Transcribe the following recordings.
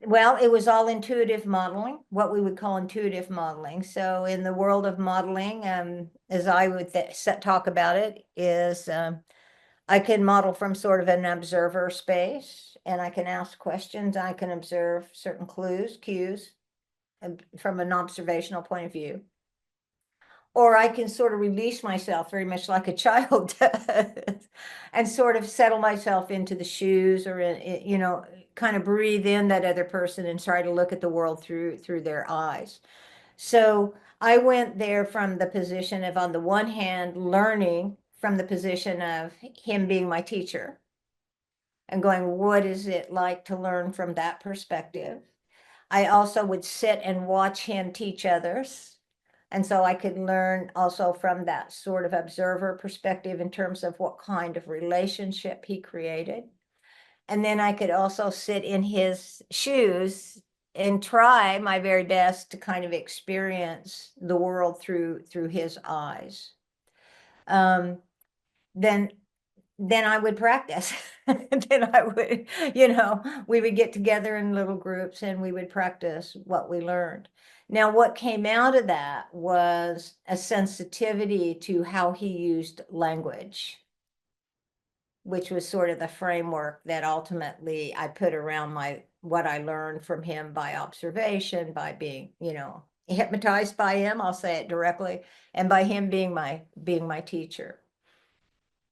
Well, it was all intuitive modeling, what we would call intuitive modeling. So in the world of modeling, as I would talk about it, is I can model from sort of an observer space, and I can ask questions. I can observe certain cues from an observational point of view. Or I can sort of release myself very much like a child does and sort of settle myself into the shoes or, kind of breathe in that other person and try to look at the world through their eyes. So I went there from the position of, on the one hand, learning from the position of him being my teacher and going, what is it like to learn from that perspective? I also would sit and watch him teach others. And so I could learn also from that sort of observer perspective in terms of what kind of relationship he created. And then I could also sit in his shoes and try my very best to kind of experience the world through his eyes. Um, then I would practice. Then I would, we would get together in little groups and we would practice what we learned. Now, what came out of that was a sensitivity to how he used language, which was sort of the framework that ultimately I put around what I learned from him by observation, by being, hypnotized by him, I'll say it directly, and by him being my teacher.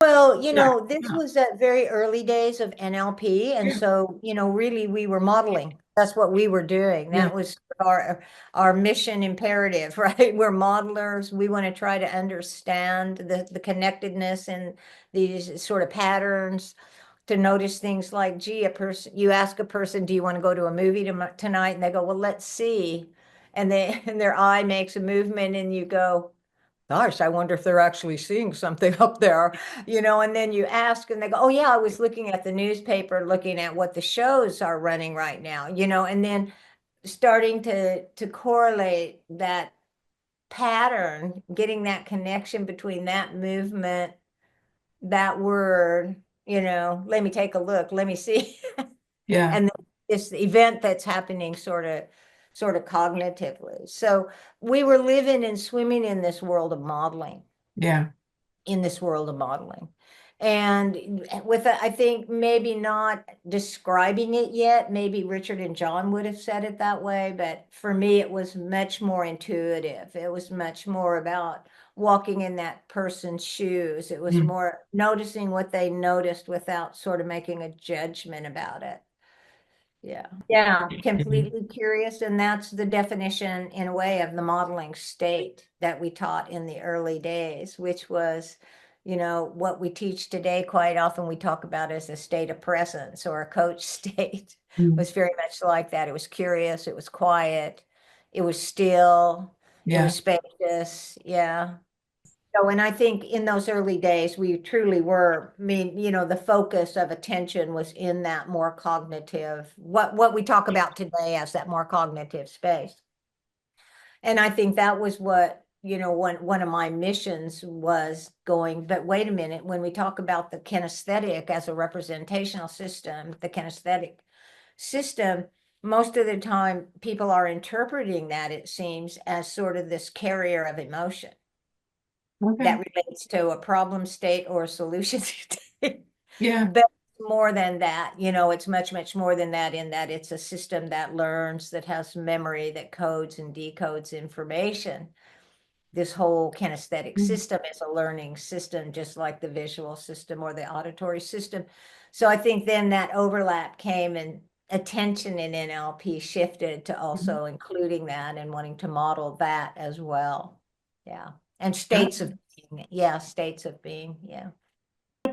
Well, this was at very early days of NLP. And so, really we were modeling. That's what we were doing. That was our mission imperative, right? We're modelers. We want to try to understand the connectedness and these sort of patterns, to notice things like, gee, you ask a person, do you want to go to a movie tonight? And they go, well, let's see. And and their eye makes a movement and you go, gosh, I wonder if they're actually seeing something up there, and then you ask and they go, oh yeah, I was looking at the newspaper, looking at what the shows are running right now, and then starting to correlate that pattern, getting that connection between that movement, that word, let me take a look, let me see. Yeah. And this event that's happening sort of cognitively. So we were living and swimming in this world of modeling. Yeah. In this world of modeling. And with, I think maybe not describing it yet, maybe Richard and John would have said it that way, but for me, it was much more intuitive. It was much more about walking in that person's shoes. It was more noticing what they noticed without sort of making a judgment about it. Yeah, completely curious. And that's the definition, in a way, of the modeling state that we taught in the early days, which was, what we teach today. Quite often we talk about as a state of presence or a coach state. Was very much like that. It was curious, it was quiet, it was still, it was spacious. Yeah. So, and I think in those early days, we truly were, the focus of attention was in that more cognitive, what we talk about today as that more cognitive space. And I think that was what, one of my missions was going, but wait a minute, when we talk about the kinesthetic as a representational system, the kinesthetic system, most of the time people are interpreting that, it seems, as sort of this carrier of emotion. Okay. That relates to a problem state or a solution state. Yeah. But more than that, it's much, much more than that, in that it's a system that learns, that has memory, that codes and decodes information. This whole kinesthetic system is a learning system, just like the visual system or the auditory system. So I think then that overlap came, and attention in NLP shifted to also including that and wanting to model that as well. Yeah. And states of being. Yeah, states of being. Yeah. I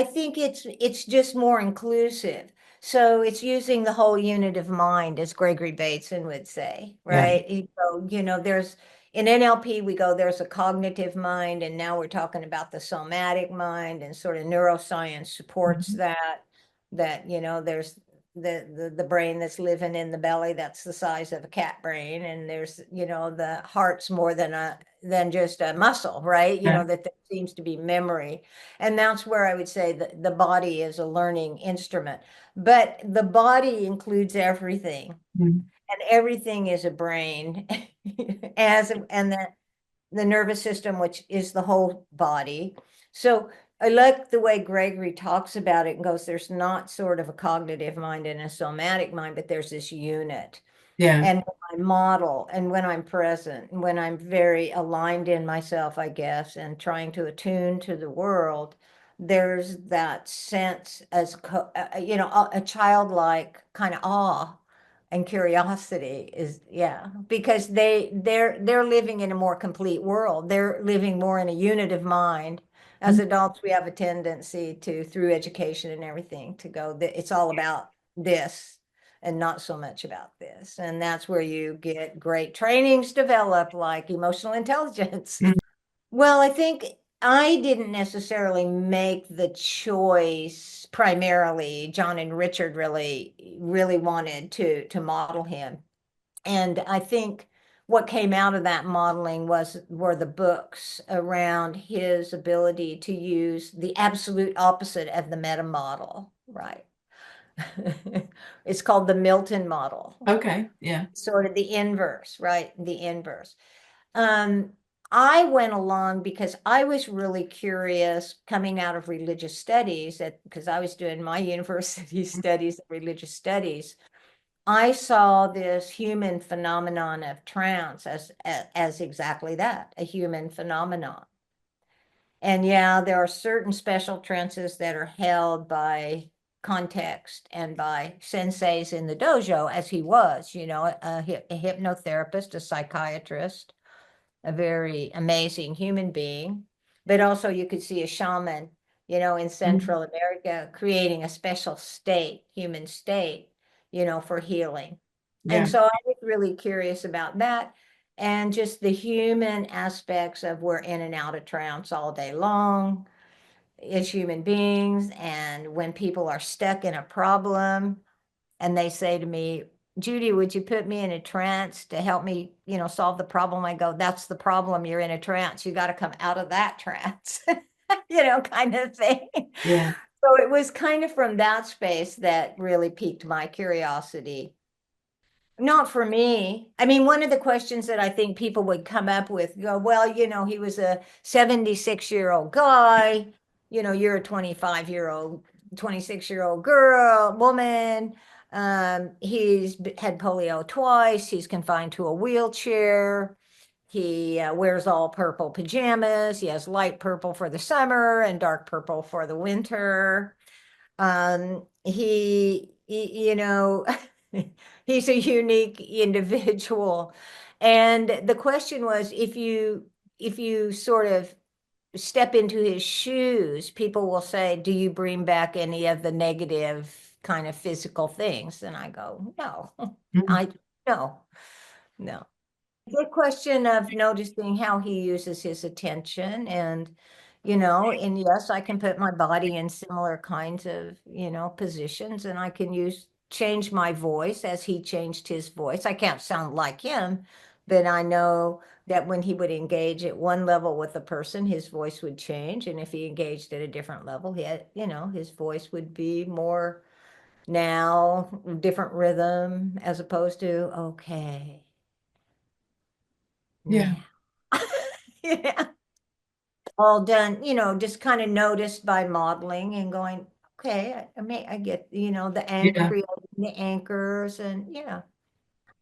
think it's just more inclusive. So it's using the whole unit of mind, as Gregory Bateson would say, right? So, there's in NLP, we go, there's a cognitive mind, and now we're talking about the somatic mind, and sort of neuroscience supports that, there's the brain that's living in the belly that's the size of a cat brain, and there's, the heart's more than just a muscle, right? Yeah. That there seems to be memory, and that's where I would say that the body is a learning instrument, but the body includes everything, Mm. and everything is a brain, and the nervous system, which is the whole body. So I like the way Gregory talks about it and goes, there's not sort of a cognitive mind and a somatic mind, but there's this unit. Yeah. And when I model and when I'm present and when I'm very aligned in myself, I guess, and trying to attune to the world, there's that sense as, a childlike kind of awe and curiosity is, yeah, because they're living in a more complete world. They're living more in a unit of mind. As adults, we have a tendency to, through education and everything, to go, it's all about this and not so much about this. And that's where you get great trainings developed, like emotional intelligence. Mm. Well, I think I didn't necessarily make the choice primarily. John and Richard really wanted to model him. And I think what came out of that modeling were the books around his ability to use the absolute opposite of the meta model, right? It's called the Milton model, Okay. Yeah. sort of the inverse, right? The inverse. Um, I went along because I was really curious coming out of religious studies, because I was doing my university studies of religious studies. I saw this human phenomenon of trance as exactly that, a human phenomenon. And yeah, there are certain special trances that are held by context and by senseis in the dojo, as he was, a hypnotherapist, a psychiatrist, a very amazing human being. But also you could see a shaman, in Mm. Central America creating a special state, human state, for healing. And Yeah. so I was really curious about that and just the human aspects of we're in and out of trance all day long as human beings. And when people are stuck in a problem and they say to me, Judy, would you put me in a trance to help me, solve the problem? I go, that's the problem. You're in a trance. You got to come out of that trance, kind of thing. Yeah. So it was kind of from that space that really piqued my curiosity. Not for me. I mean, one of the questions that I think people would come up with, go, well, he was a 76-year-old guy, you're a 25-year-old, 26-year-old woman. He's had polio twice. He's confined to a wheelchair. He wears all purple pajamas. He has light purple for the summer and dark purple for the winter. He's a unique individual. And the question was, if you sort of step into his shoes, people will say, do you bring back any of the negative kind of physical things? And I go, no, Mm. I no, no. Good question of noticing how he uses his attention and yes, I can put my body in similar kinds of, positions, and I can change my voice as he changed his voice. I can't sound like him, but I know that when he would engage at one level with a person, his voice would change. And if he engaged at a different level, his voice would be more now, different rhythm, as opposed to, okay. Yeah. Now. Yeah. All done, just kind of noticed by modeling and going, okay, I get, Yeah. creating the anchors and yeah.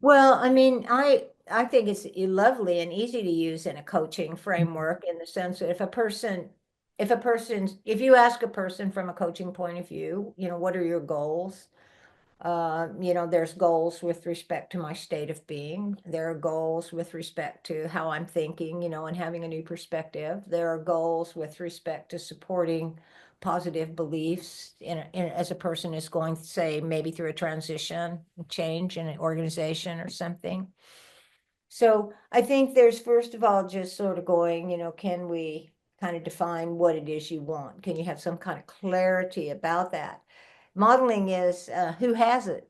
Well, I mean, I think it's lovely and easy to use in a coaching framework in the sense that if you ask a person from a coaching point of view, what are your goals? There's goals with respect to my state of being. There are goals with respect to how I'm thinking, and having a new perspective. There are goals with respect to supporting positive beliefs as a person is going, say, maybe through a transition, change in an organization or something. So I think there's, first of all, just sort of going, can we kind of define what it is you want? Can you have some kind of clarity about that? Modeling is who has it.